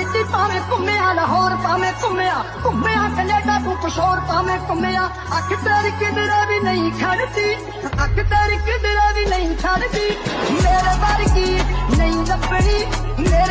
किती भावें घुम्मिया लाहौर भावें घुम्मिया कनेडा तू कुछ होर भावें घुम्मिया अख तेरी किधरे भी नहीं खड़ती अख तेरी किधरे भी नहीं खड़ती मेरे वर्गी नहीं लभनी मेरे